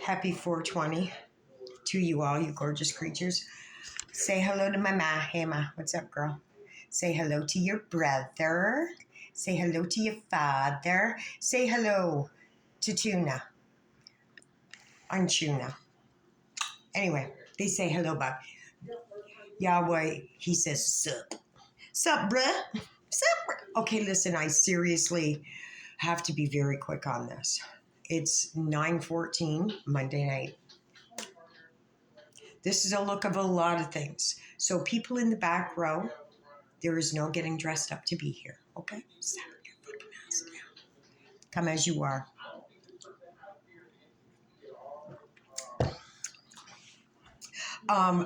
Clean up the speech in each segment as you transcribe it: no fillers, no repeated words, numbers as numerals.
Happy 420 to you all, you gorgeous creatures. Say hello to my ma. Hey, ma. What's up, girl? Say hello to your brother. Say hello to your father. Say hello to Tuna. I'm Tuna. Anyway, they say hello back. Yahweh, he says, sup. Sup, bruh? Sup, bruh? Okay, listen, I seriously have to be very quick on this. It's 9:14 Monday night. This is a look of a lot of things. So people in the back row, there is no getting dressed up to be here. Okay? Sit your fucking ass down. Come as you are.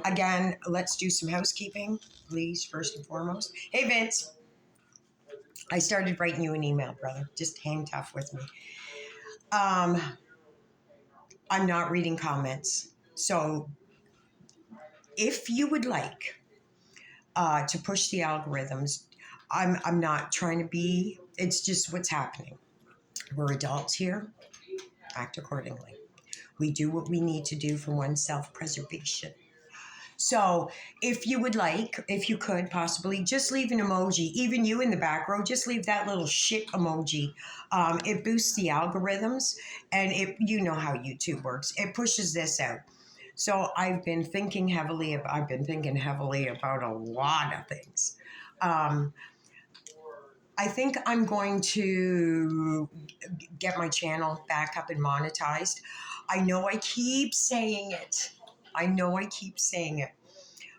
Again, let's do some housekeeping, please, first and foremost. Hey, Vince. I started writing you an email, brother. Just hang tough with me. I'm not reading comments. So if you would like to push the algorithms, I'm not trying to be, it's just what's happening. We're adults here. Act accordingly. We do what we need to do for one's self-preservation. So if you would like, if you could possibly just leave an emoji, even you in the back row, just leave that little shit emoji. It boosts the algorithms, and you know how YouTube works. It pushes this out. So I've been thinking heavily about a lot of things. I think I'm going to get my channel back up and monetized. I know I keep saying it.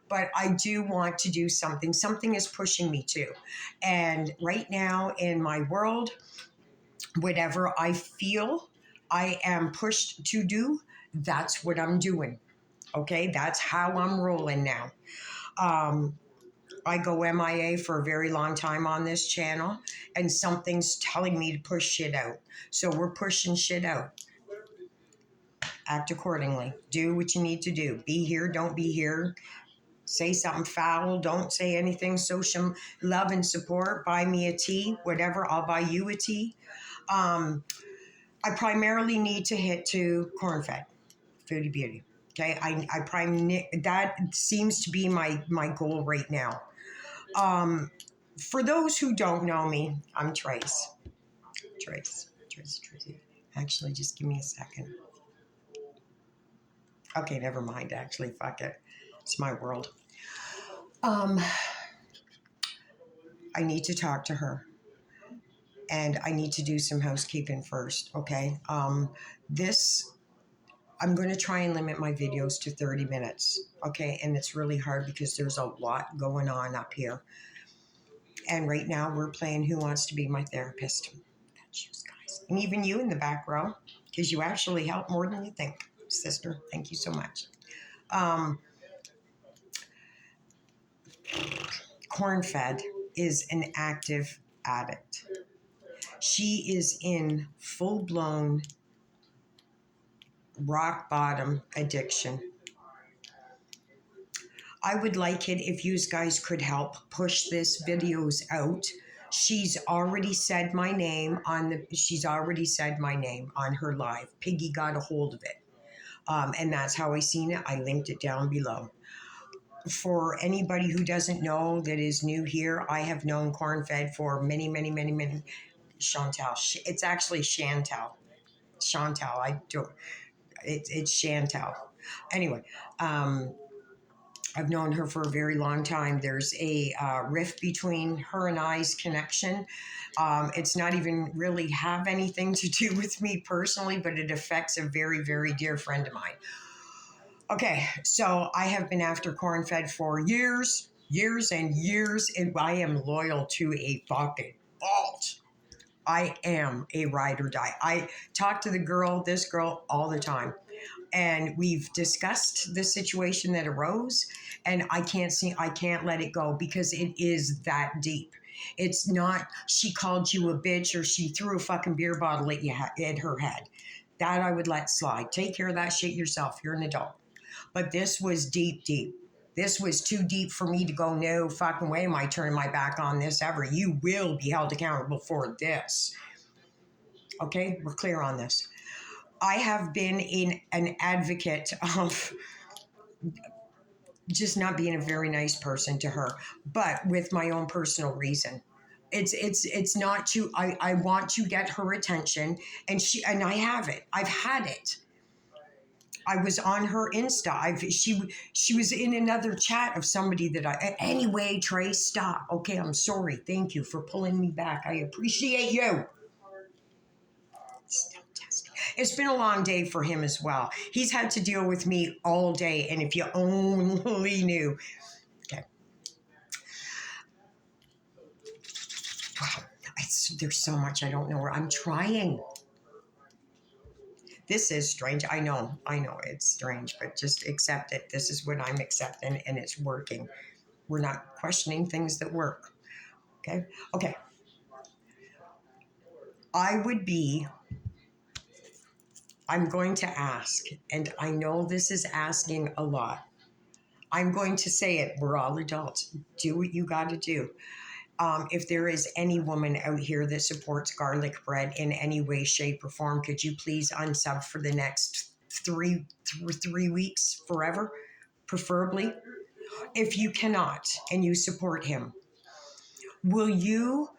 But I do want to do something. Something is pushing me to. And right now in my world, whatever I feel I am pushed to do, that's what I'm doing. Okay? That's how I'm rolling now. I go MIA for a very long time on this channel, and something's telling me to push shit out. So we're pushing shit out. Act accordingly. Do what you need to do. Be here, don't be here. Say something foul. Don't say anything. Social love and support. Buy me a tea. Whatever. I'll buy you a tea. I primarily need to hit to Cornfed, Foodie Beauty. Okay. That seems to be my goal right now. For those who don't know me, I'm Trace. Actually, just give me a second. Okay, never mind. Actually, fuck it. It's my world. I need to talk to her, and I need to do some housekeeping first. Okay. I'm going to try and limit my videos to 30 minutes. Okay. And it's really hard because there's a lot going on up here. And right now we're playing Who Wants to Be My Therapist. That's you guys. And even you in the back row, because you actually help more than you think, sister. Thank you so much. Cornfed is an active addict. She is in full-blown rock bottom addiction. I would like it if you guys could help push this videos out. She's already said my name on her live. Piggy got a hold of it. And that's how I seen it. I linked it down below. For anybody who doesn't know, that is new here, I have known Cornfed for many. Chantal. It's actually Chantal. It's Chantal. Anyway, I've known her for a very long time. There's a rift between her and I's connection. It's not even really have anything to do with me personally, but it affects a very, very dear friend of mine. Okay, so I have been after Cornfed for years and years, and I am loyal to a fucking fault. I am a ride or die. I talk to this girl all the time. And we've discussed the situation that arose, and I can't let it go because it is that deep. It's not, she called you a bitch or she threw a fucking beer bottle at her head. That I would let slide. Take care of that shit yourself. You're an adult. But this was deep. This was too deep for me to go, no fucking way am I turning my back on this ever. You will be held accountable for this. Okay? We're clear on this. I have been an advocate of just not being a very nice person to her, but with my own personal reason. It's not to I want to get her attention, and I have it. I've had it. I was on her Insta. She was in another chat of somebody that anyway, Trey, stop. Okay, I'm sorry. Thank you for pulling me back. I appreciate you. It's been a long day for him as well. He's had to deal with me all day, and if you only knew. Okay. There's so much I don't know where I'm trying. This is strange. I know it's strange, but just accept it. This is what I'm accepting, and it's working. We're not questioning things that work. Okay. Okay. I'm going to ask, and I know this is asking a lot. I'm going to say it. We're all adults. Do what you got to do. If there is any woman out here that supports garlic bread in any way, shape, or form, could you please unsub for the next three weeks, forever, preferably? If you cannot and you support him, will you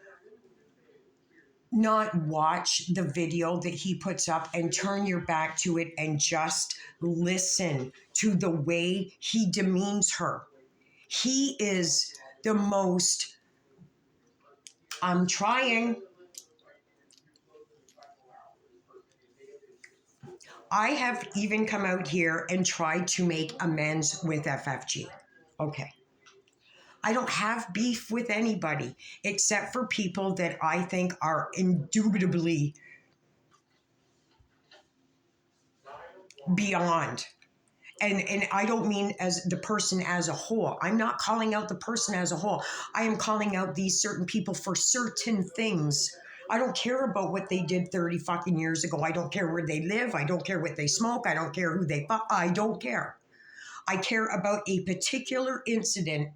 not watch the video that he puts up and turn your back to it and just listen to the way he demeans her? He is the most, I'm trying. I have even come out here and tried to make amends with FFG. Okay. I don't have beef with anybody except for people that I think are indubitably beyond. And I don't mean as the person as a whole. I'm not calling out the person as a whole. I am calling out these certain people for certain things. I don't care about what they did 30 fucking years ago. I don't care where they live. I don't care what they smoke. I don't care who they fuck. I don't care. I care about a particular incident,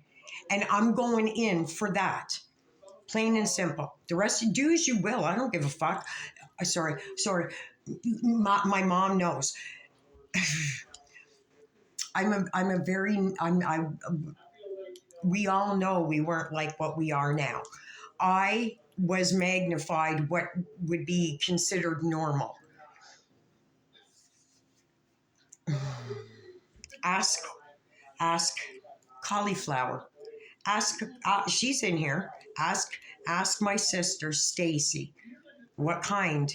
and I'm going in for that. Plain and simple. The rest, you do as you will. I don't give a fuck. Sorry. My mom knows. We all know we weren't like what we are now. I was magnified what would be considered normal. Ask cauliflower. Ask, she's in here. Ask my sister, Stacy, what kind,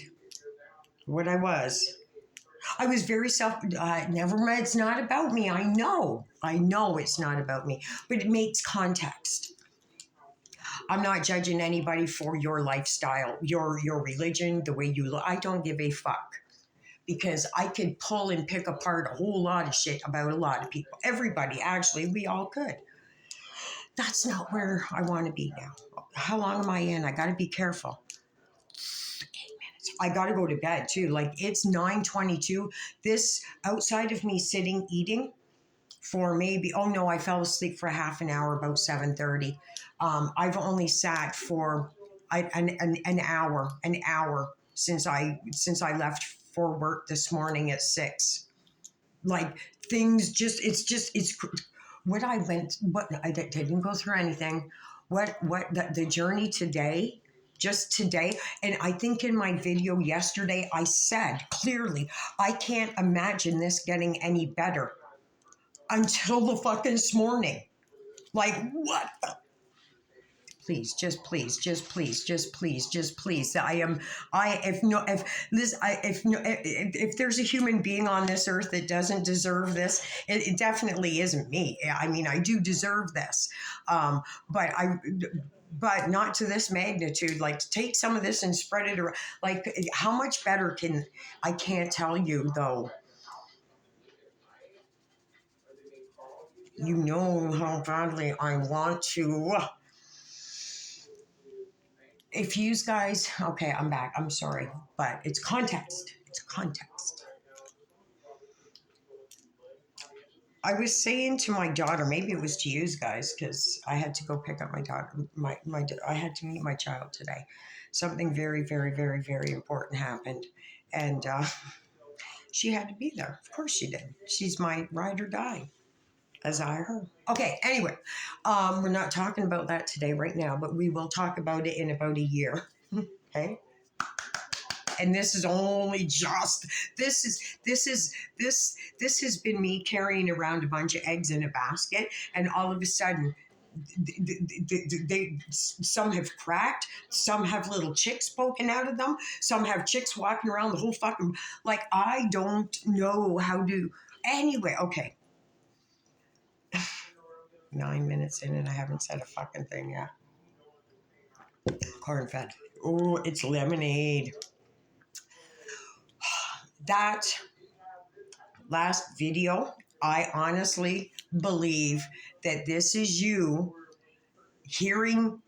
what I was. I was very never mind. It's not about me. I know it's not about me, but it makes context. I'm not judging anybody for your lifestyle, your religion, the way you look. I don't give a fuck, because I could pull and pick apart a whole lot of shit about a lot of people. Everybody, actually, we all could. That's not where I want to be now. How long am I in? I got to be careful. 8 minutes. I got to go to bed too. Like, it's 9:22. This, outside of me sitting eating for maybe, oh no, I fell asleep for half an hour, about 7:30. I've only sat for an hour since I left for work this morning at 6. Like, things just, it's what I went, what I didn't go through anything. What the journey today, just today. And I think in my video yesterday, I said clearly, I can't imagine this getting any better until the fucking this morning. Like, what the? Please, just please. If there's a human being on this earth that doesn't deserve this, it definitely isn't me. I mean, I do deserve this, but not to this magnitude. Like, to take some of this and spread it around. Like, how much better I can't tell you though. You know how badly I want to. If you guys, okay, I'm back. I'm sorry, but it's context. It's context. I was saying to my daughter, maybe it was to you guys, because I had to go pick up my daughter. I had to meet my child today. Something very, very, very, very important happened, and She had to be there. Of course she did. She's my ride or die, as I heard. Okay, anyway, we're not talking about that today right now, but we will talk about it in about a year. Okay? And this is only just this has been me carrying around a bunch of eggs in a basket, and all of a sudden some have cracked, some have little chicks poking out of them, some have chicks walking around the whole fucking, like, I don't know how to. Anyway, okay. 9 minutes in and I haven't said a fucking thing yet. Cornfed. Oh, it's lemonade. That last video, I honestly believe that this is you hearing,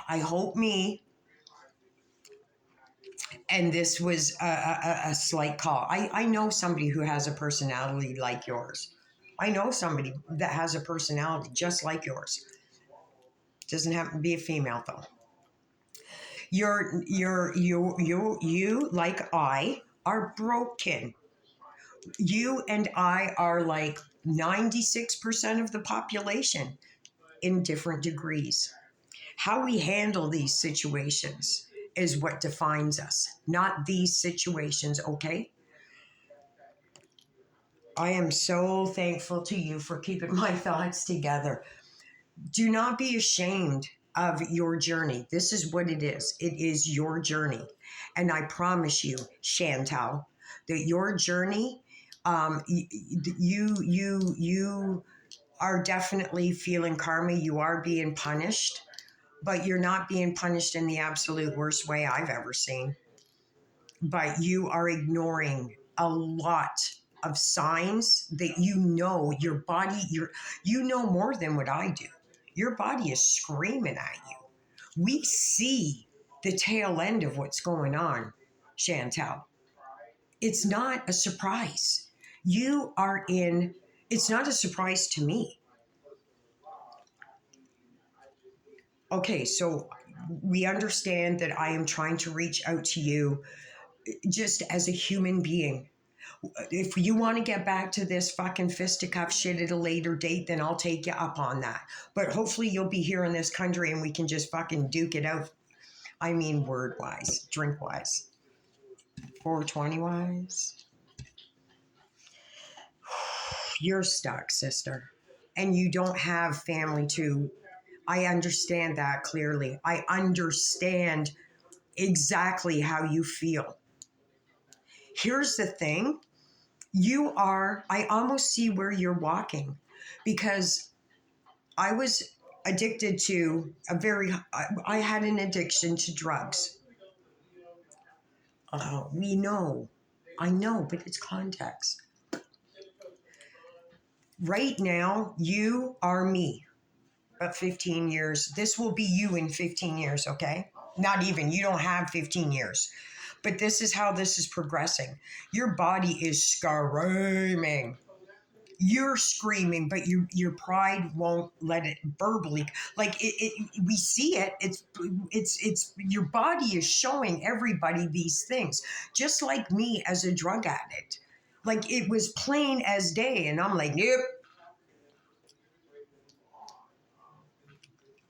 I hope me, and this was a slight call. I know somebody who has a personality like yours. I know somebody that has a personality just like yours. Doesn't have to be a female though. You like I are broken. You and I are like 96% of the population in different degrees. How we handle these situations is what defines us, not these situations, okay? I am so thankful to you for keeping my thoughts together. Do not be ashamed of your journey. This is what it is. It is your journey. And I promise you, Chantal, that your journey, you are definitely feeling karma. You are being punished, but you're not being punished in the absolute worst way I've ever seen. But you are ignoring a lot of signs that you know your body, you know more than what I do. Your body is screaming at you. We see the tail end of what's going on, Chantal. It's not a surprise. You are in, it's not a surprise to me. Okay, so we understand that I am trying to reach out to you just as a human being. If you want to get back to this fucking fisticuff shit at a later date, then I'll take you up on that. But hopefully you'll be here in this country and we can just fucking duke it out. I mean, word-wise, drink-wise, 420-wise. You're stuck, sister. And you don't have family to. I understand that clearly. I understand exactly how you feel. Here's the thing. I almost see where you're walking, because I was addicted to I had an addiction to drugs. We know. I know, but it's context. Right now, you are me. About 15 years. This will be you in 15 years, okay? Not even. You don't have 15 years. But this is how this is progressing. Your body is screaming. You're screaming, but your pride won't let it verbally. Like we see it. It's your body is showing everybody these things. Just like me as a drug addict. Like it was plain as day, and I'm like, nope.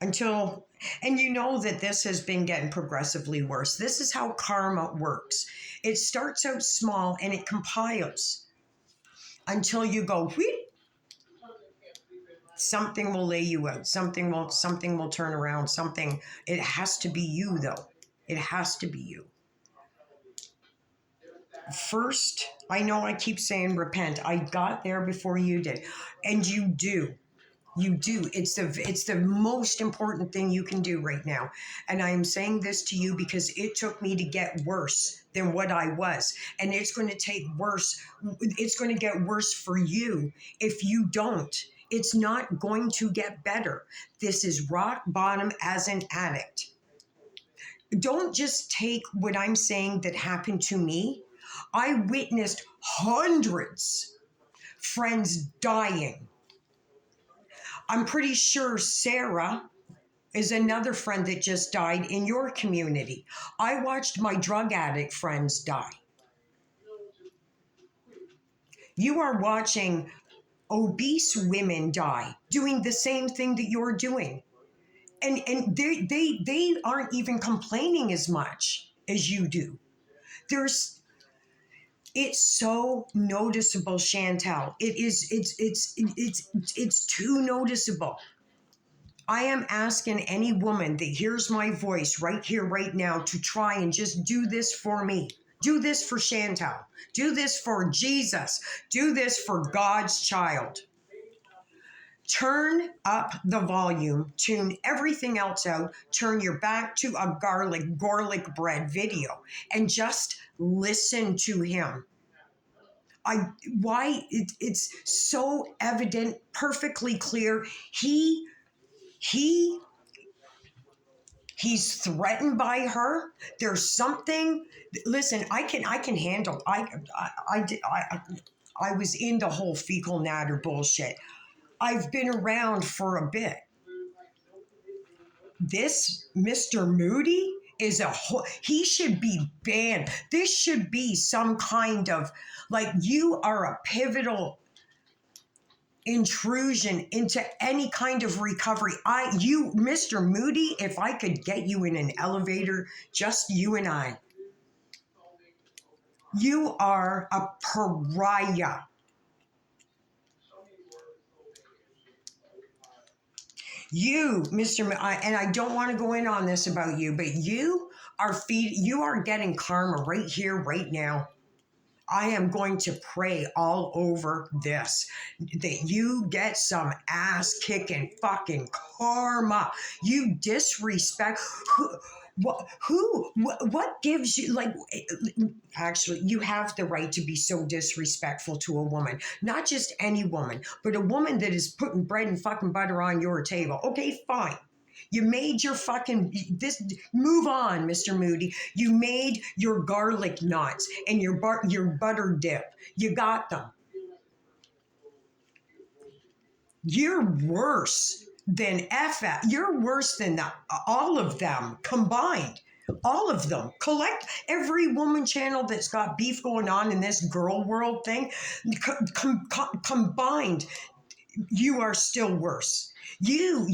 And you know that this has been getting progressively worse. This is how karma works. It starts out small and it compiles until you go, wheep. Something will lay you out. Something will turn around. It has to be you though. It has to be you. First, I know I keep saying repent. I got there before you did. And you do. You do. It's the most important thing you can do right now. And I am saying this to you because it took me to get worse than what I was. And it's going to take worse. It's going to get worse for you if you don't. It's not going to get better. This is rock bottom as an addict. Don't just take what I'm saying that happened to me. I witnessed hundreds friends dying. I'm pretty sure Sarah is another friend that just died in your community. I watched my drug addict friends die. You are watching obese women die, doing the same thing that you're doing. And they aren't even complaining as much as you do. There's It's so noticeable, Chantel. It's too noticeable. I am asking any woman that hears my voice right here, right now, to try and just do this for me. Do this for Chantel. Do this for Jesus. Do this for God's child. Turn up the volume, tune everything else out, turn your back to a garlic bread video, and just listen to him. It's so evident, perfectly clear. He's threatened by her. There's something. Listen, I can handle. I was in the whole fecal natter bullshit. I've been around for a bit. This Mr. Moody is he should be banned. This should be some kind of, like, you are a pivotal intrusion into any kind of recovery. Mr. Moody, if I could get you in an elevator, just you and I, you are a pariah. You, Mr. And I don't want to go in on this about you, but you are getting karma right here, right now. I am going to pray all over this that you get some ass kicking fucking karma. You disrespect what gives you, like, actually, you have the right to be so disrespectful to a woman, not just any woman, but a woman that is putting bread and fucking butter on your table. Okay, fine. You made your move on, Mr. Moody. You made your garlic knots and your butter dip. You got them. You're worse than FF. You're worse than all of them combined. All of them. Collect every woman channel that's got beef going on in this girl world thing. Combined, you are still worse. You,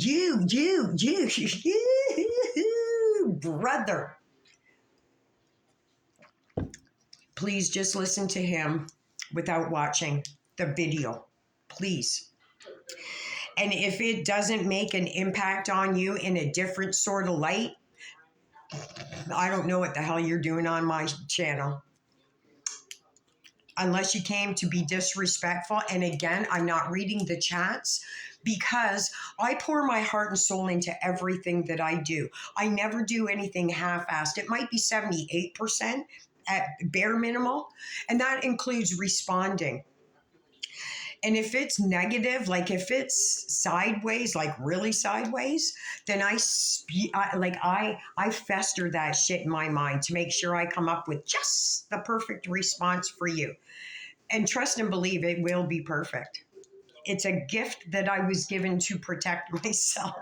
brother. Please just listen to him without watching the video. Please. And if it doesn't make an impact on you in a different sort of light, I don't know what the hell you're doing on my channel. Unless you came to be disrespectful. And again, I'm not reading the chats because I pour my heart and soul into everything that I do. I never do anything half-assed. It might be 78% at bare minimal, and that includes responding. And if it's negative, like if it's sideways, like really sideways, then I fester that shit in my mind to make sure I come up with just the perfect response for you. And trust and believe it will be perfect. It's a gift that I was given to protect myself.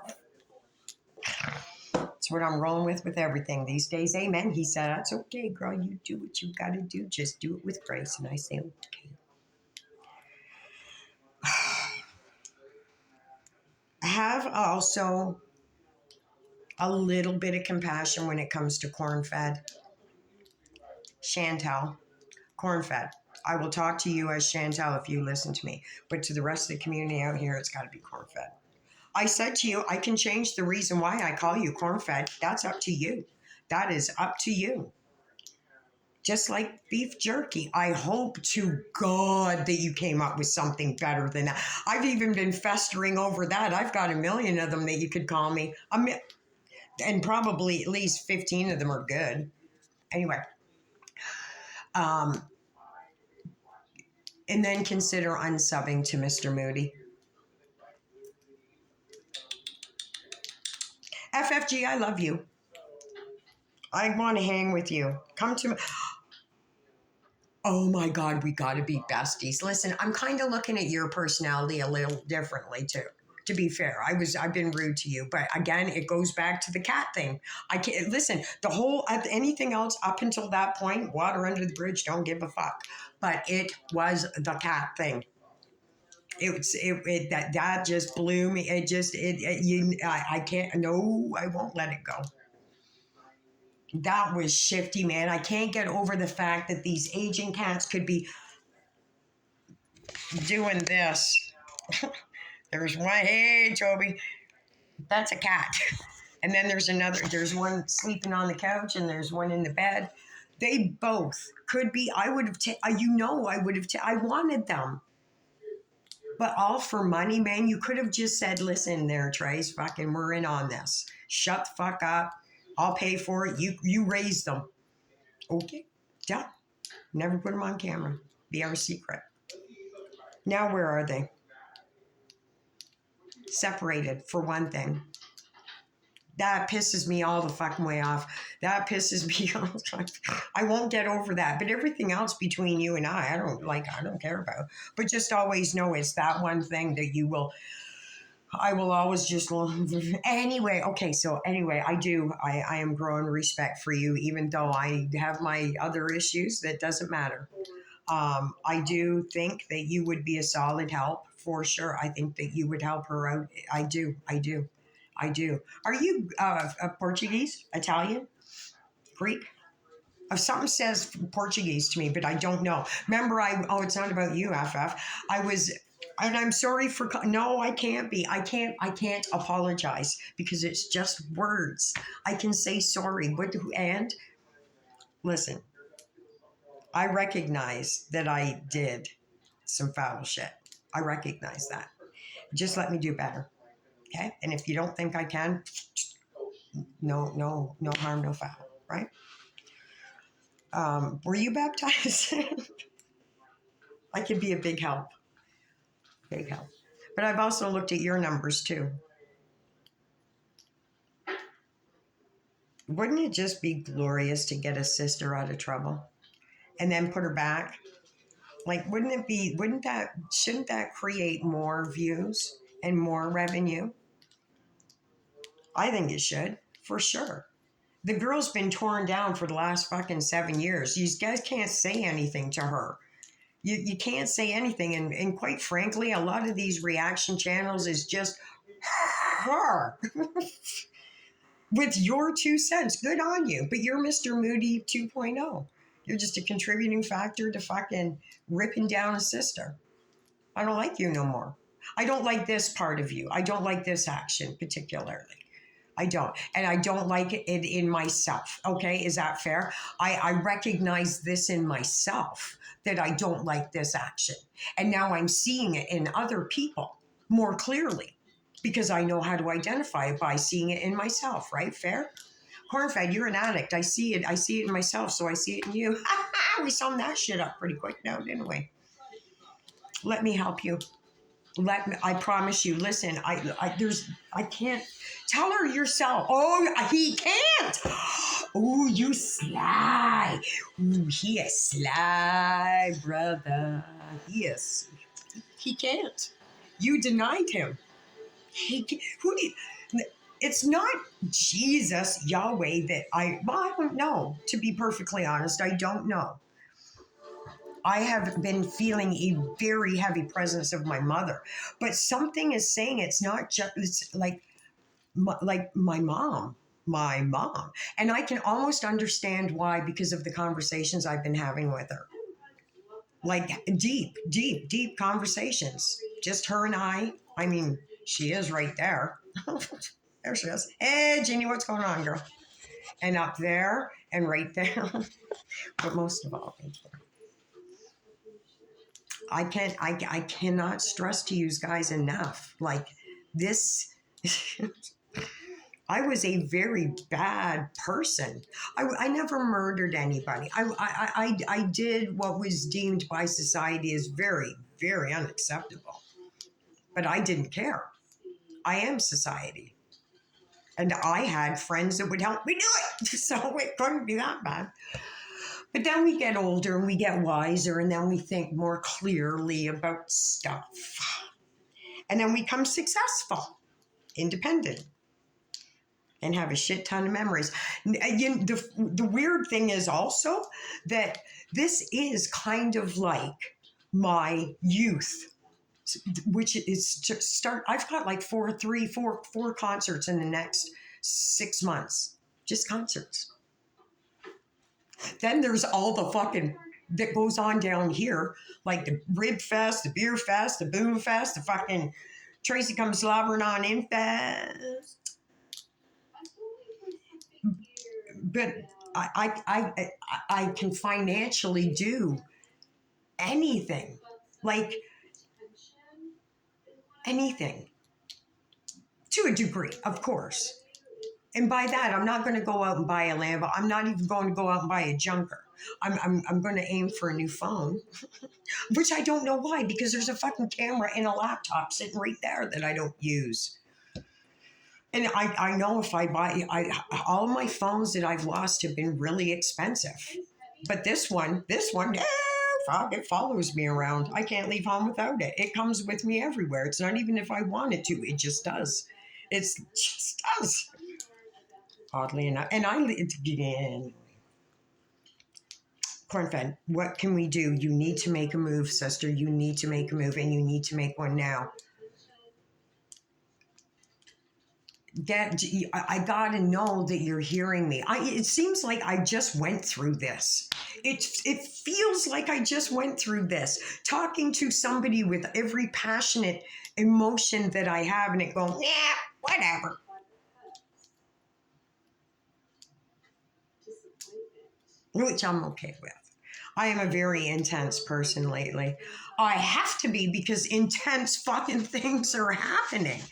That's what I'm rolling with everything these days. Amen. He said, that's okay, girl. You do what you got to do. Just do it with grace. And I say, okay. Have also a little bit of compassion when it comes to Cornfed. Chantel, Cornfed. I will talk to you as Chantel if you listen to me. But to the rest of the community out here, it's got to be Cornfed. I said to you, I can change the reason why I call you Cornfed. That's up to you. That is up to you. Just like beef jerky. I hope to God that you came up with something better than that. I've even been festering over that. I've got a million of them that you could call me. And probably at least 15 of them are good. Anyway. And then consider unsubbing to Mr. Moody. FFG, I love you. I want to hang with you. Come to me. Oh my God, we got to be besties. Listen, I'm kind of looking at your personality a little differently too. To be fair, I've been rude to you, but again, it goes back to the cat thing. I can't listen. The whole anything else up until that point, water under the bridge, don't give a fuck. But it was the cat thing. That just blew me. I can't. No, I won't let it go. That was shifty, man. I can't get over the fact that these aging cats could be doing this. There's one. Hey, Toby, that's a cat. And then there's one sleeping on the couch and there's one in the bed. They both could be, I would have, I wanted them. But all for money, man. You could have just said, listen there, Trace, fucking, we're in on this. Shut the fuck up. I'll pay for it. You raise them. Okay, done. Never put them on camera. Be our secret. Now where are they? Separated, for one thing. That pisses me all the fucking way off. That pisses me off. I won't get over that. But everything else between you and I don't care about. But just always know it's that one thing that I will always just, anyway. Okay, so anyway, I am growing respect for you, even though I have my other issues. That doesn't matter. I do think that you would be a solid help for sure. I think that you would help her out. I do. Are you Portuguese, Italian, Greek? Something says Portuguese to me, but I don't know. Remember, it's not about you, FF. And I'm sorry for, no, I can't be. I can't apologize because it's just words. I can say sorry, and listen, I recognize that I did some foul shit. I recognize that. Just let me do better. Okay? And if you don't think I can, no harm, no foul, right? Were you baptized? I could be a big help. Big help. But I've also looked at your numbers too. Wouldn't it just be glorious to get a sister out of trouble and then put her back? Like, shouldn't that create more views and more revenue? I think it should, for sure. The girl's been torn down for the last fucking 7 years. You guys can't say anything to her. You can't say anything. And quite frankly, a lot of these reaction channels is just her. With your 2 cents. Good on you. But you're Mr. Moody 2.0. You're just a contributing factor to fucking ripping down a sister. I don't like you no more. I don't like this part of you. I don't like this action particularly. I don't. And I don't like it in myself. Okay, is that fair? I recognize this in myself, that I don't like this action. And now I'm seeing it in other people more clearly because I know how to identify it by seeing it in myself, right? Fair? Cornfed, you're an addict. I see it in myself, so I see it in you. We summed that shit up pretty quick now, didn't we? Let me help you. I promise you, listen, I can't. Tell her yourself. Oh, he can't. Oh, you sly. Ooh, he is sly, brother. He can't. You denied him. It's not Jesus, Yahweh, I don't know. To be perfectly honest, I don't know. I have been feeling a very heavy presence of my mother, but something is saying it's not just, it's like my mom, and I can almost understand why, because of the conversations I've been having with her, like deep conversations, just her and I mean, she is right there. There she is. Hey, Jeannie, what's going on, girl? And up there and right there. But most of all, I cannot stress to you guys enough. Like this, I was a very bad person. I never murdered anybody. I did what was deemed by society as very, very unacceptable. But I didn't care. I am society. And I had friends that would help me do it. So it couldn't be that bad. But then we get older and we get wiser, and then we think more clearly about stuff. And then we become successful, independent, and have a shit ton of memories. The weird thing is also that this is kind of like my youth, which is to start. I've got like four concerts in the next 6 months, just concerts. Then there's all the fucking that goes on down here, like the Rib Fest, the Beer Fest, the Boom Fest, the fucking Tracy Comes Slobbering On In Fest. But I can financially do anything, like anything, to a degree, of course. And by that, I'm not going to go out and buy a Lambo. I'm not even going to go out and buy a junker. I'm going to aim for a new phone, which I don't know why, because there's a fucking camera and a laptop sitting right there that I don't use. And I know if I buy, all of my phones that I've lost have been really expensive. But this one, fuck, it follows me around. I can't leave home without it. It comes with me everywhere. It's not even if I want it to. It just does. It just does. Oddly enough. And again, Cornfed, what can we do? You need to make a move, sister. You need to make a move, and you need to make one now. I gotta know that you're hearing me. It seems like I just went through this. It feels like I just went through this. Talking to somebody with every passionate emotion that I have, and it going, yeah, whatever. Which I'm okay with. I am a very intense person lately. I have to be, because intense fucking things are happening.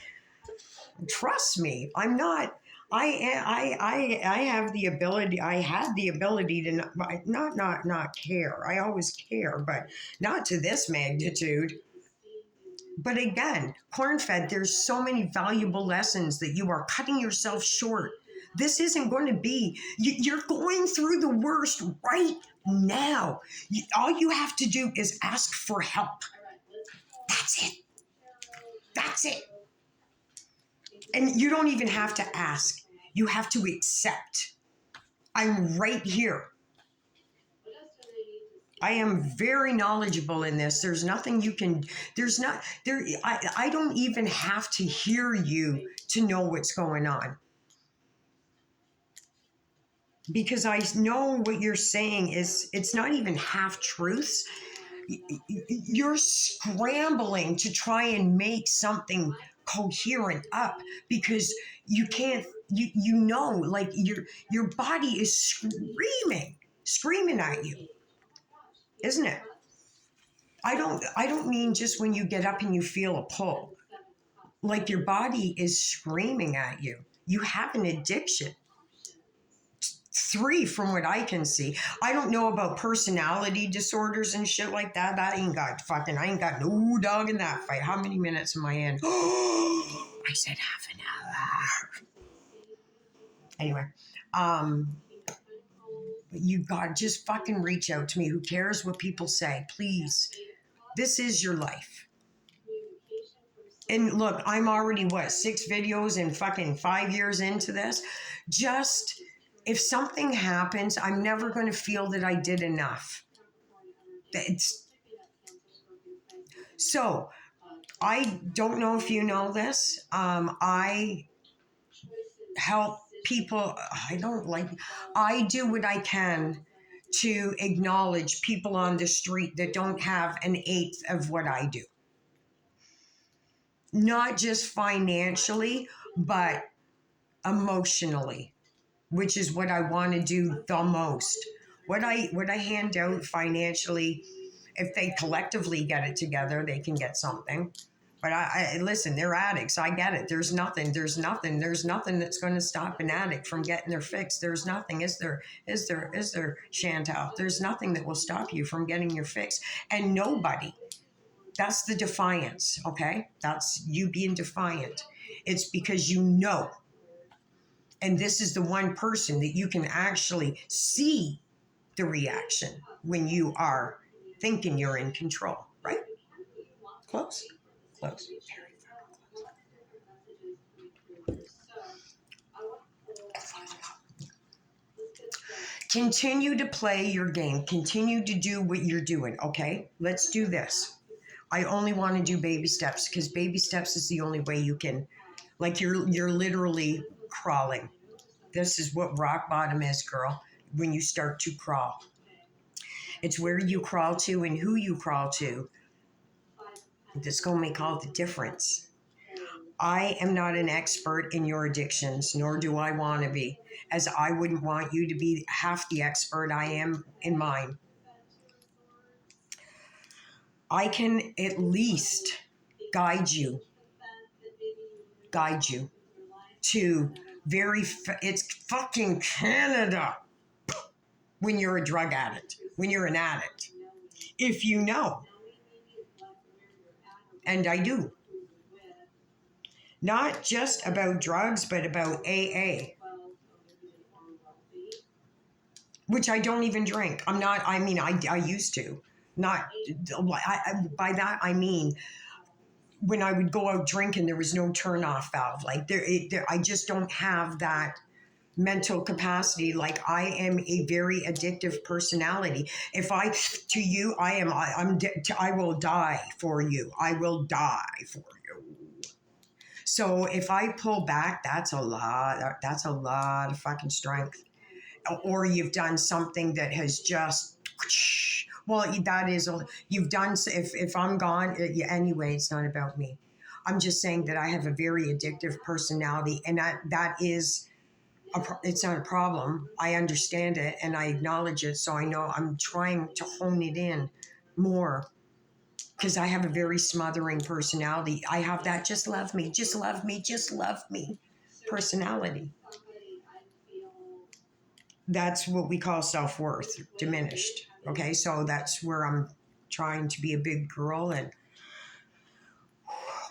Trust me, I'm not. I have the ability. I had the ability to not care. I always care, but not to this magnitude. But again, Cornfed, there's so many valuable lessons that you are cutting yourself short. This isn't going to be. You're going through the worst right now. All you have to do is ask for help. That's it. That's it. And you don't even have to ask. You have to accept. I'm right here. I am very knowledgeable in this. There's nothing you can, there's not, there. I don't even have to hear you to know what's going on. Because I know what you're saying is, it's not even half truths. You're scrambling to try and make something coherent up, because you can't, you know, like your body is screaming at you, isn't it? I don't mean just when you get up and you feel a pull. Like your body is screaming at you. You have an addiction. 3 from what I can see. I don't know about personality disorders and shit like that. I ain't got no dog in that fight. How many minutes am I in? I said half an hour. Anyway, you got just fucking reach out to me. Who cares what people say? Please. This is your life. And look, I'm already 6 videos and fucking 5 years into this. Just if something happens, I'm never going to feel that I did enough. So, I don't know if you know this. I help people. I do what I can to acknowledge people on the street that don't have an eighth of what I do. Not just financially, but emotionally, which is what I want to do the most. What I hand out financially, if they collectively get it together, they can get something. But I listen, they're addicts. I get it. There's nothing that's going to stop an addict from getting their fix. There's nothing. Is there, Chantal? There's nothing that will stop you from getting your fix. And nobody. That's the defiance, okay? That's you being defiant. It's because you know. And this is the one person that you can actually see the reaction when you are thinking you're in control, right? Close. Continue to play your game. Continue to do what you're doing, okay? Let's do this. I only want to do baby steps because baby steps is the only way you can, like you're literally crawling. This is what rock bottom is, girl, when you start to crawl. It's where you crawl to and who you crawl to that's going to make all the difference. I am not an expert in your addictions, nor do I want to be, as I wouldn't want you to be half the expert I am in mine. I can at least guide you to it's fucking Canada when you're a drug addict, when you're an addict. If you know, and I do. Not just about drugs, but about AA, which I don't even drink. I used to. By that, I mean, when I would go out drinking, there was no turn-off valve. Like I just don't have that mental capacity. Like I am a very addictive personality. If I will die for you. I will die for you. So if I pull back, that's a lot of fucking strength. Or you've done something that has just, well, that is, you've done, if I'm gone, anyway, it's not about me. I'm just saying that I have a very addictive personality, and that is, it's not a problem. I understand it and I acknowledge it. So I know I'm trying to hone it in more. Because I have a very smothering personality. I have that just love me personality. That's what we call self-worth, diminished. Okay, so that's where I'm trying to be a big girl and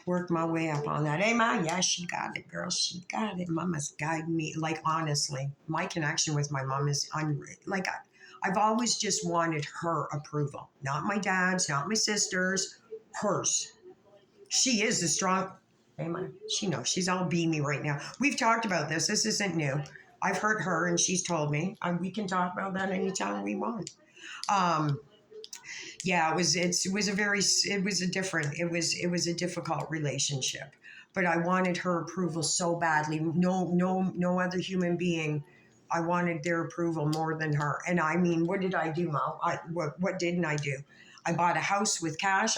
work my way up on that. Hey, Ma, yeah, she got it, girl. She got it. Mama's guiding me. Like, honestly, my connection with my mom is like, I've always just wanted her approval. Not my dad's, not my sister's, hers. She is the strong, hey, Ma, she knows. She's all beamy right now. We've talked about this. This isn't new. I've heard her and she's told me. We can talk about that anytime we want. Yeah, it was a difficult relationship, but I wanted her approval so badly. No other human being. I wanted their approval more than her. And I mean, what did I do, Mom? What didn't I do? I bought a house with cash.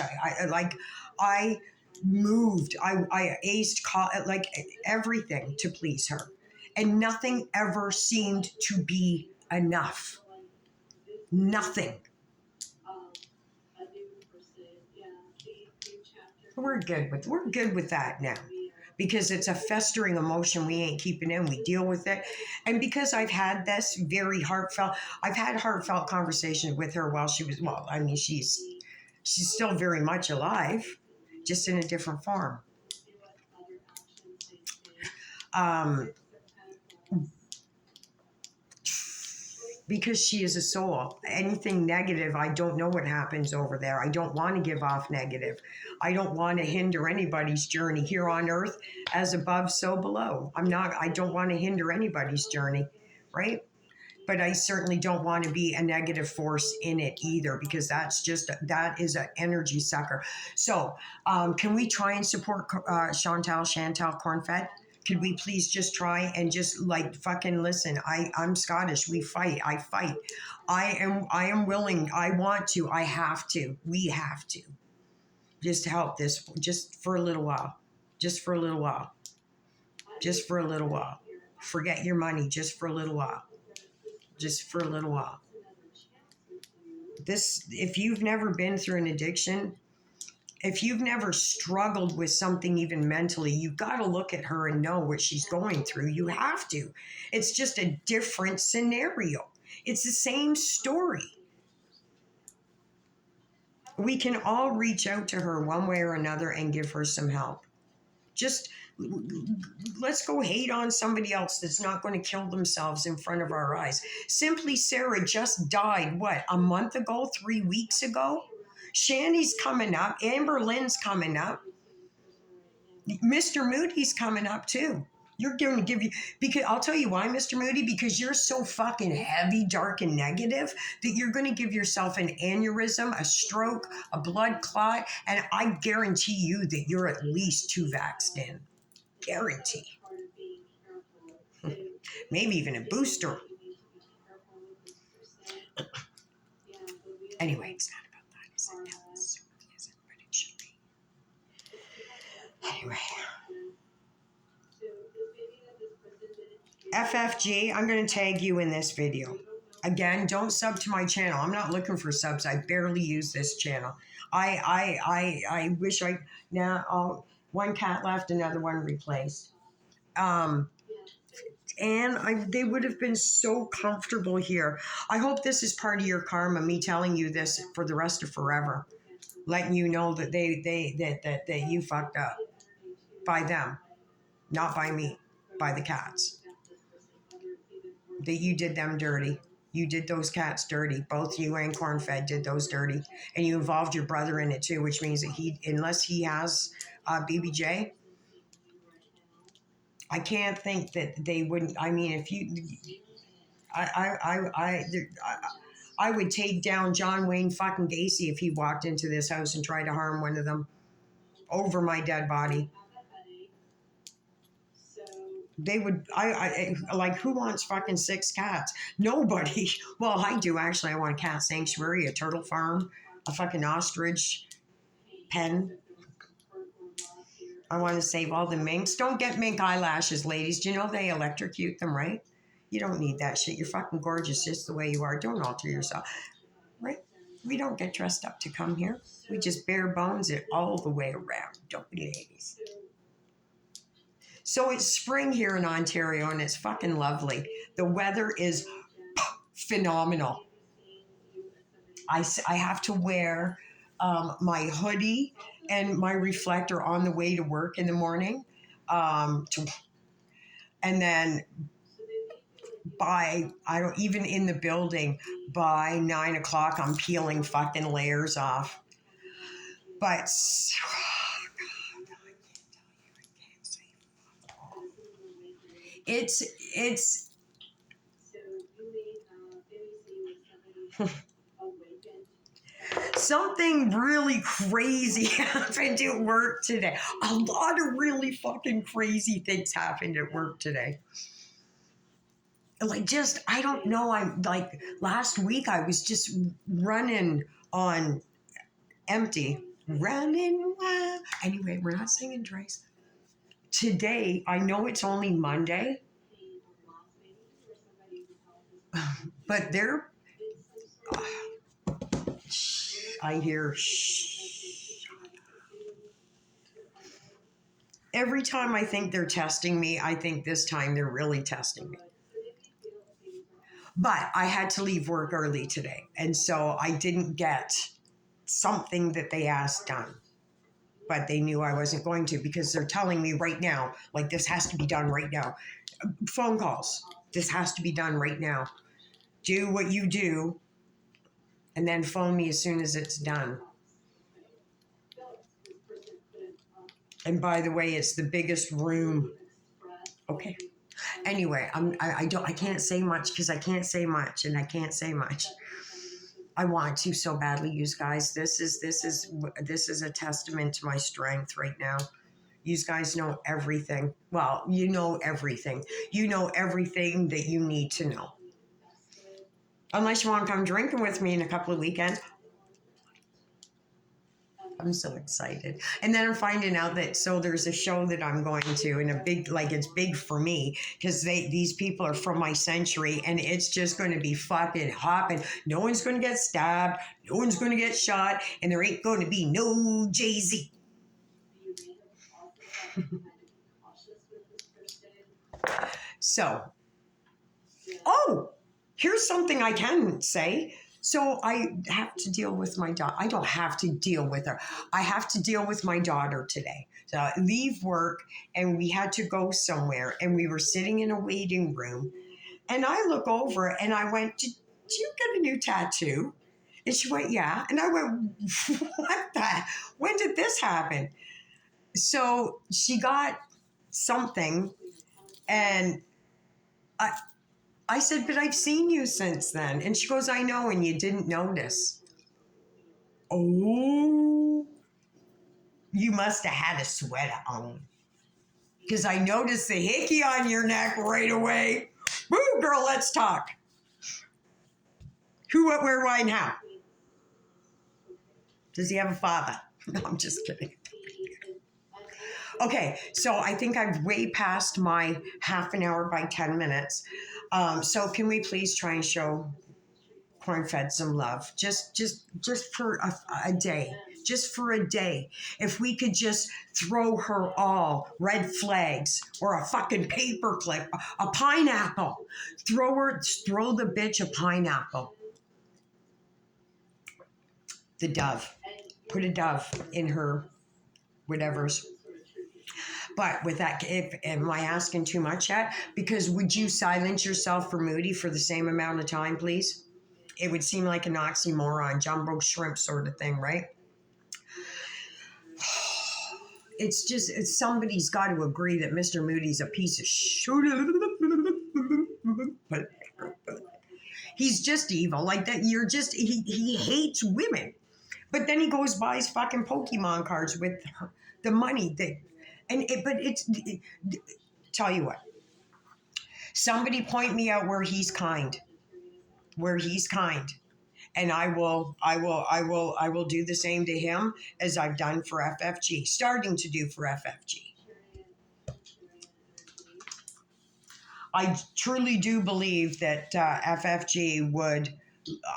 I moved. I aced like everything to please her, and nothing ever seemed to be enough. Nothing. We're good with that now, because it's a festering emotion we ain't keeping in. We deal with it. And because I've had this I've had heartfelt conversation with her while she was, she's still very much alive, just in a different form. Because she is a soul. Anything negative, I don't know what happens over there. I don't want to give off negative. I don't want to hinder anybody's journey here on earth, as above, so below. I don't want to hinder anybody's journey, right? But I certainly don't want to be a negative force in it either, because that is an energy sucker. So can we try and support Chantal Cornfed? Could we please just try and just like fucking listen? I'm Scottish. We fight. I fight. I am willing. I want to. I have to. We have to. Just help this just for a little while. Just for a little while. Just for a little while. Forget your money just for a little while. Just for a little while. If you've never been through an addiction, if you've never struggled with something even mentally, you've got to look at her and know what she's going through. You have to. It's just a different scenario. It's the same story. We can all reach out to her one way or another and give her some help. Just let's go hate on somebody else that's not going to kill themselves in front of our eyes. Simply Sarah just died, a month ago, 3 weeks ago? Shanny's coming up. Amber Lynn's coming up. Mr. Moody's coming up too. You're going to give you, because I'll tell you why, Mr. Moody, because you're so fucking heavy, dark, and negative that you're going to give yourself an aneurysm, a stroke, a blood clot, and I guarantee you that you're at least 2 vaxxed in. Guarantee. Maybe even a booster. Anyway, it's not about that, is it? No, it certainly isn't, but it should be. Anyway. FFG, I'm going to tag you in this video. Again, don't sub to my channel. I'm not looking for subs. I barely use this channel. I wish I, now, one cat left, another one replaced. And they would have been so comfortable here. I hope this is part of your karma, me telling you this for the rest of forever. Letting you know that that you fucked up. By them. Not by me. By the cats. That you did them dirty. You did those cats dirty. Both you and Cornfed did those dirty. And you involved your brother in it too, which means that unless he has BBJ, I can't think that they wouldn't. I mean, if you, I would take down John Wayne fucking Gacy if he walked into this house and tried to harm one of them over my dead body. They would, I like, who wants fucking 6 cats? Nobody. Well, I do, actually. I want a cat sanctuary, a turtle farm, a fucking ostrich pen. I want to save all the minks. Don't get mink eyelashes, ladies. Do you know they electrocute them, right? You don't need that shit. You're fucking gorgeous just the way you are. Don't alter yourself, right? We don't get dressed up to come here. We just bare bones it all the way around, don't we, ladies? So it's spring here in Ontario, and it's fucking lovely. The weather is phenomenal. I have to wear my hoodie and my reflector on the way to work in the morning. And then even in the building, by 9 o'clock, I'm peeling fucking layers off. But it's something really crazy happened at work today. A lot of really fucking crazy things happened at work today. Like, just, I don't know. I'm like, last week I was just running on empty. Running wild. Anyway, we're not singing, Trace. Today, I know it's only Monday, but they're, I hear shh. Every time I think they're testing me, I think this time they're really testing me. But I had to leave work early today, and so I didn't get something that they asked done. But they knew I wasn't going to, because they're telling me right now, like, this has to be done right now. Phone calls. This has to be done right now. Do what you do, and then phone me as soon as it's done. And by the way, it's the biggest room. Okay. Anyway, I can't say much because I can't say much, and I can't say much. I want to so badly, you guys. This is a testament to my strength right now. You guys know everything. Well, you know everything. You know everything that you need to know. Unless you want to come drinking with me in a couple of weekends. I'm so excited. And then I'm finding out that, so there's a show that I'm going to, and it's big for me, because these people are from my century, and it's just going to be fucking hopping. No one's going to get stabbed. No one's going to get shot, and there ain't going to be no Jay-Z. So, here's something I can say. So I have to deal with my daughter. I don't have to deal with her. I have to deal with my daughter today. So I leave work, and we had to go somewhere, and we were sitting in a waiting room, and I look over and I went, did you get a new tattoo? And she went, yeah. And I went, what the? When did this happen? So she got something, And I said, but I've seen you since then. And she goes, I know, and you didn't notice. Oh, you must have had a sweater on. Because I noticed the hickey on your neck right away. Woo, girl, let's talk. Who, what, where, why, and how? Does he have a father? No, I'm just kidding. Okay, so I think I've way past my half an hour by 10 minutes. So can we please try and show Cornfed some love? Just for a day. Just for a day. If we could just throw her all red flags or a fucking paperclip, a pineapple. Throw the bitch a pineapple. The dove. Put a dove in her whatever's. But with that, am I asking too much yet? Because would you silence yourself for Moody for the same amount of time, please? It would seem like an oxymoron, jumbo shrimp sort of thing, right? It's somebody's got to agree that Mr. Moody's a piece of shit. But he's just evil. Like that, he hates women. But then he goes buys fucking Pokemon cards with the money that. Tell you what, somebody point me out where he's kind, and I will do the same to him as I've done for FFG, starting to do for FFG. I truly do believe that FFG would,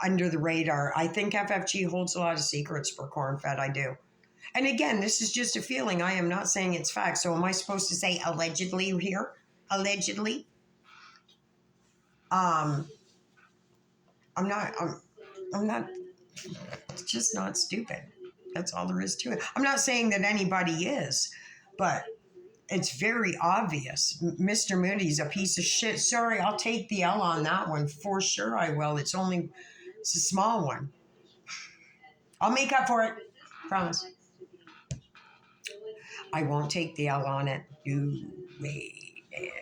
under the radar, I think FFG holds a lot of secrets for Cornfed, I do. And again, this is just a feeling. I am not saying it's fact. So am I supposed to say allegedly here? Allegedly? I'm not, it's just not stupid. That's all there is to it. I'm not saying that anybody is, but it's very obvious. Mr. Moody's a piece of shit. Sorry, I'll take the L on that one. For sure I will. It's a small one. I'll make up for it. Promise. I won't take the L on it.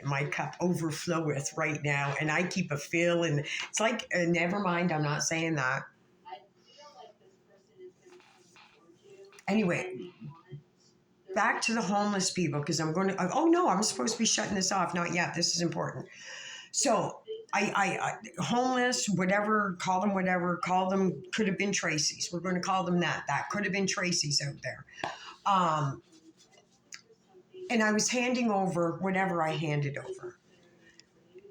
My cup overfloweth right now, and I keep a feeling. It's like, never mind, I'm not saying that. Anyway, back to the homeless people, because I'm going to, oh no, I'm supposed to be shutting this off. Not yet. This is important. So, I homeless, whatever, call them, could have been Tracy's. We're going to call them that. That could have been Tracy's out there. And I was handing over whatever I handed over.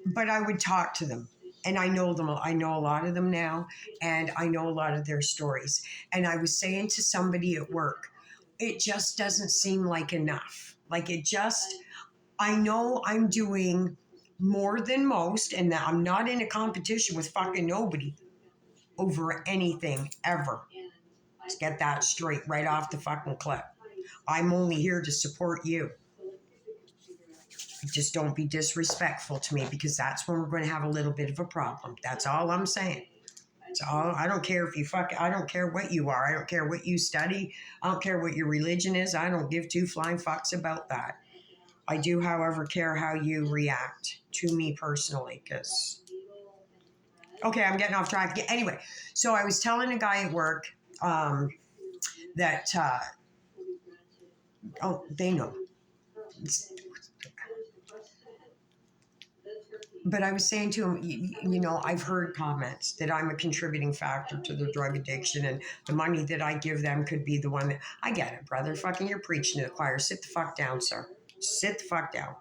But I would talk to them. And I know them. I know a lot of them now. And I know a lot of their stories. And I was saying to somebody at work, it just doesn't seem like enough. I know I'm doing more than most. And that I'm not in a competition with fucking nobody over anything ever. Let's get that straight right off the fucking clip. I'm only here to support you. Just don't be disrespectful to me, because that's when we're going to have a little bit of a problem. That's all I'm saying. I don't care if you I don't care what you are. I don't care what you study. I don't care what your religion is. I don't give two flying fucks about that. I do, however, care how you react to me personally, because... Okay, I'm getting off track. Anyway, so I was telling a guy at work that... they know. But I was saying to him, you know, I've heard comments that I'm a contributing factor to their drug addiction, and the money that I give them could be the one that... I get it, brother. Fucking you're preaching to the choir. Sit the fuck down, sir. Sit the fuck down.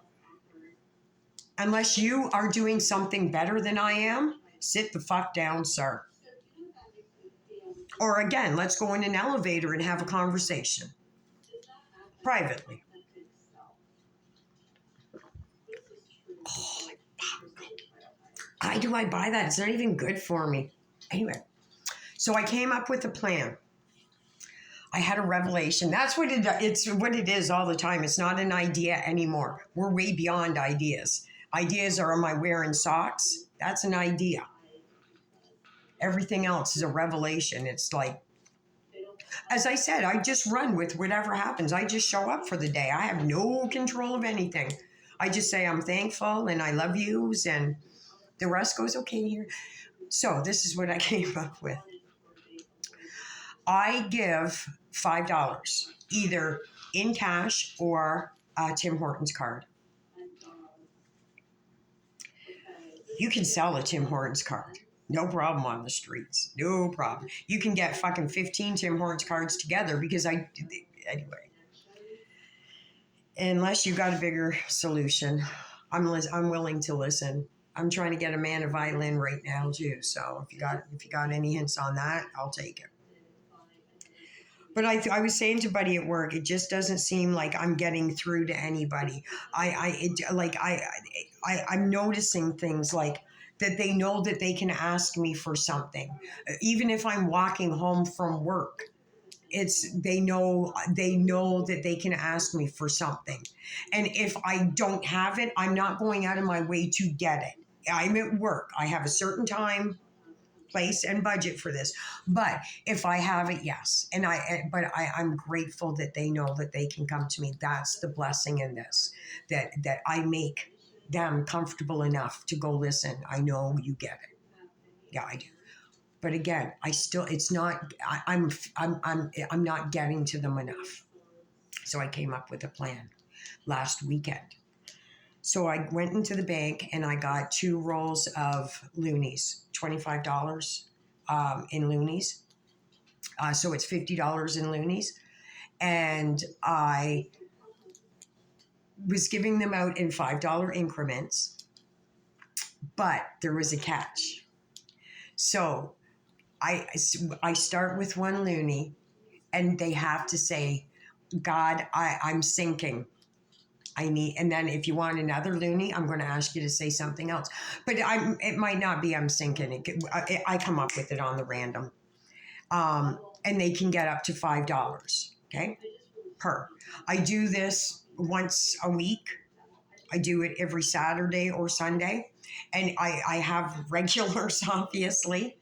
Unless you are doing something better than I am, sit the fuck down, sir. Or again, let's go in an elevator and have a conversation. Privately. Oh, why do I buy that? It's not even good for me. Anyway, so I came up with a plan. I had a revelation. That's what it's what it is all the time. It's not an idea anymore. We're way beyond ideas. Ideas are, am I wearing socks? That's an idea. Everything else is a revelation. It's like, as I said, I just run with whatever happens. I just show up for the day. I have no control of anything. I just say I'm thankful and I love yous, and the rest goes okay here. So this is what I came up with. I give $5, either in cash or a Tim Hortons card. You can sell a Tim Hortons card. No problem on the streets. No problem. You can get fucking 15 Tim Hortons cards together because anyway. Unless you got a bigger solution, I'm willing to listen. I'm trying to get a man a violin right now too. So if you got any hints on that, I'll take it. But I was saying to Buddy at work, it just doesn't seem like I'm getting through to anybody. I'm noticing things like that they know that they can ask me for something, even if I'm walking home from work. They know that they can ask me for something, and if I don't have it, I'm not going out of my way to get it. I'm at work. I have a certain time, place, and budget for this. But if I have it, yes. And I'm grateful that they know that they can come to me. That's the blessing in this, that I make them comfortable enough to go, listen, I know you get it. Yeah, I do. But again, I'm not getting to them enough. So I came up with a plan last weekend. So I went into the bank and I got 2 rolls of loonies, $25 in loonies. So it's $50 in loonies. And I was giving them out in $5 increments, but there was a catch. So I start with 1 loonie and they have to say, God, I'm sinking. And then if you want another loonie, I'm going to ask you to say something else. But it might not be I'm sinking. I come up with it on the random. And they can get up to $5, okay, per. I do this once a week. I do it every Saturday or Sunday. And I have regulars, obviously.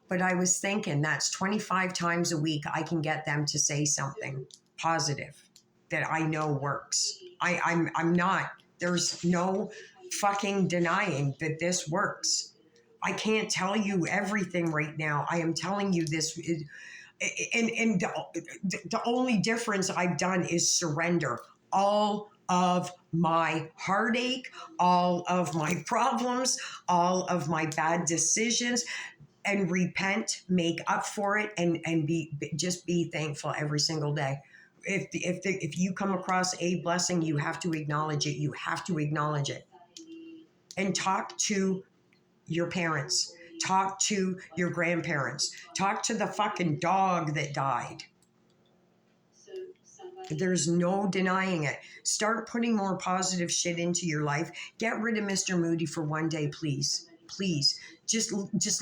But I was thinking that's 25 times a week I can get them to say something positive that I know works. I'm not, there's no fucking denying that this works. I can't tell you everything right now. I am telling you this. And the only difference I've done is surrender all of my heartache, all of my problems, all of my bad decisions, and repent, make up for it, and just be thankful every single day. If you come across a blessing, you have to acknowledge it. You have to acknowledge it. And talk to your parents. Talk to your grandparents. Talk to the fucking dog that died. There's no denying it. Start putting more positive shit into your life. Get rid of Mr. Moody for one day, please. Please. Just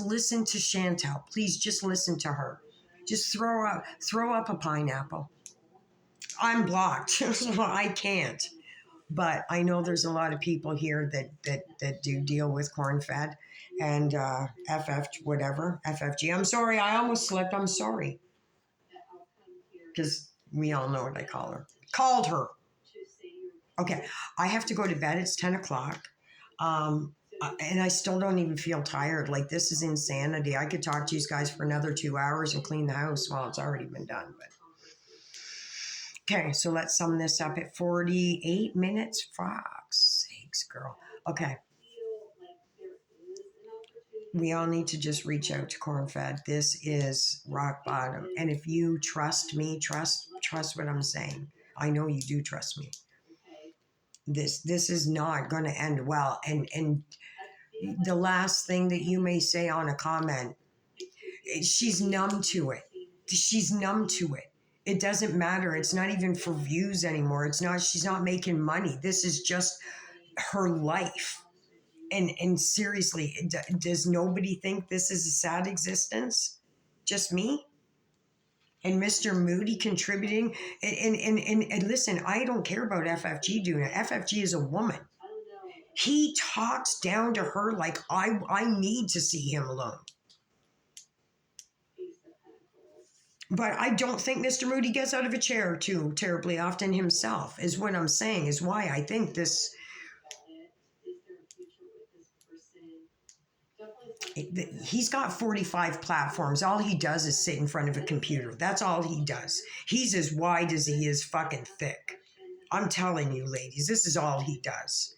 listen to Chantel. Please just listen to her. Just throw up a pineapple. I'm blocked, so I can't. But I know there's a lot of people here that do deal with Cornfed and FFG. I'm sorry, I almost slipped. I'm sorry. Because we all know what I called her. Okay, I have to go to bed. It's 10 o'clock. And I still don't even feel tired. Like, this is insanity. I could talk to you guys for another 2 hours and clean the house. Well, it's already been done, but. Okay, so let's sum this up at 48 minutes. Fuck's sakes, girl. Okay. We all need to just reach out to Cornfed. This is rock bottom. And if you trust me, trust what I'm saying. I know you do trust me. This is not going to end well. And the last thing that you may say on a comment, she's numb to it. She's numb to it. It doesn't matter. It's not even for views anymore. She's not making money. This is just her life. And seriously, does nobody think this is a sad existence? Just me? And Mr. Moody contributing? And listen, I don't care about FFG doing it. FFG is a woman. He talks down to her like I need to see him alone. But I don't think Mr. Moody gets out of a chair too terribly often himself, is what I'm saying, is why I think this He's got 45 platforms. All he does is sit in front of a computer. That's all he does. He's as wide as he is fucking thick. I'm telling you, ladies, this is all he does.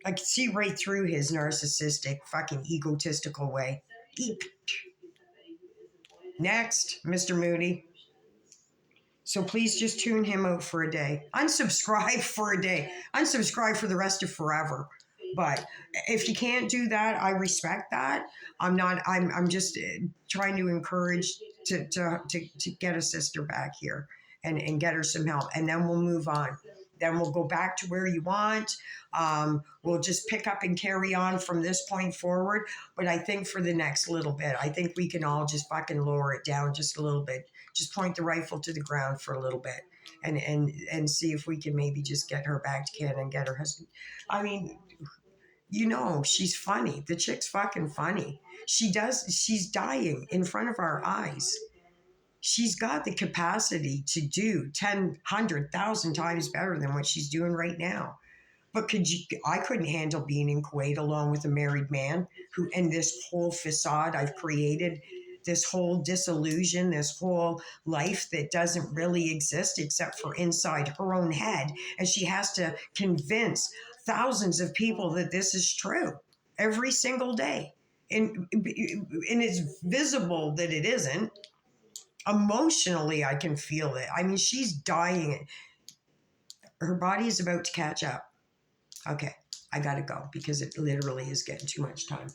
I can see right through his narcissistic, fucking egotistical way. Eep. Next, Mr. Moody. So please just tune him out for a day. Unsubscribe for a day. Unsubscribe for the rest of forever. But if you can't do that, I respect that. I'm just trying to encourage to get a sister back here and get her some help. And then we'll move on. Then we'll go back to where you want. We'll just pick up and carry on from this point forward. But I think for the next little bit, I think we can all just fucking lower it down just a little bit. Just point the rifle to the ground for a little bit and see if we can maybe just get her back to Canada and get her husband. I mean, you know, she's funny. The chick's fucking funny. She's dying in front of our eyes. She's got the capacity to do 10, 100,000 times better than what she's doing right now. But I couldn't handle being in Kuwait alone with a married man who, and this whole facade I've created, this whole disillusion, this whole life that doesn't really exist except for inside her own head. And she has to convince thousands of people that this is true every single day. And it's visible that it isn't. Emotionally, I can feel it. I mean, she's dying. Her body is about to catch up. Okay, I gotta go because it literally is getting too much time.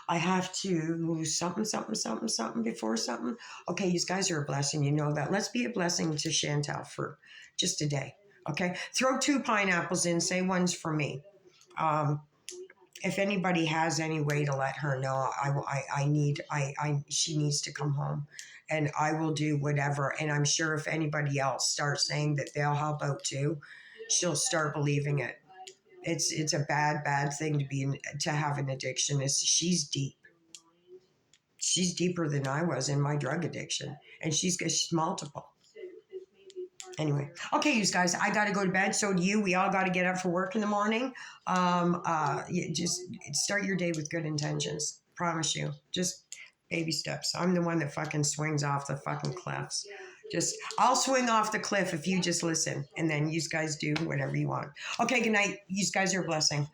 I have to something before something. Okay, you guys are a blessing. You know that. Let's be a blessing to Chantal for just a day. Okay, throw 2 pineapples in. Say one's for me. If anybody has any way to let her know, she needs to come home, and I will do whatever. And I'm sure if anybody else starts saying that they'll help out too, she'll start believing it. It's a bad thing to have an addiction. She's deep. She's deeper than I was in my drug addiction, and she's multiple. Anyway, okay, you guys, I got to go to bed. So do you. We all got to get up for work in the morning. Just start your day with good intentions. Promise you. Just baby steps. I'm the one that fucking swings off the fucking cliffs. I'll swing off the cliff if you just listen, and then you guys do whatever you want. Okay, good night. You guys are a blessing.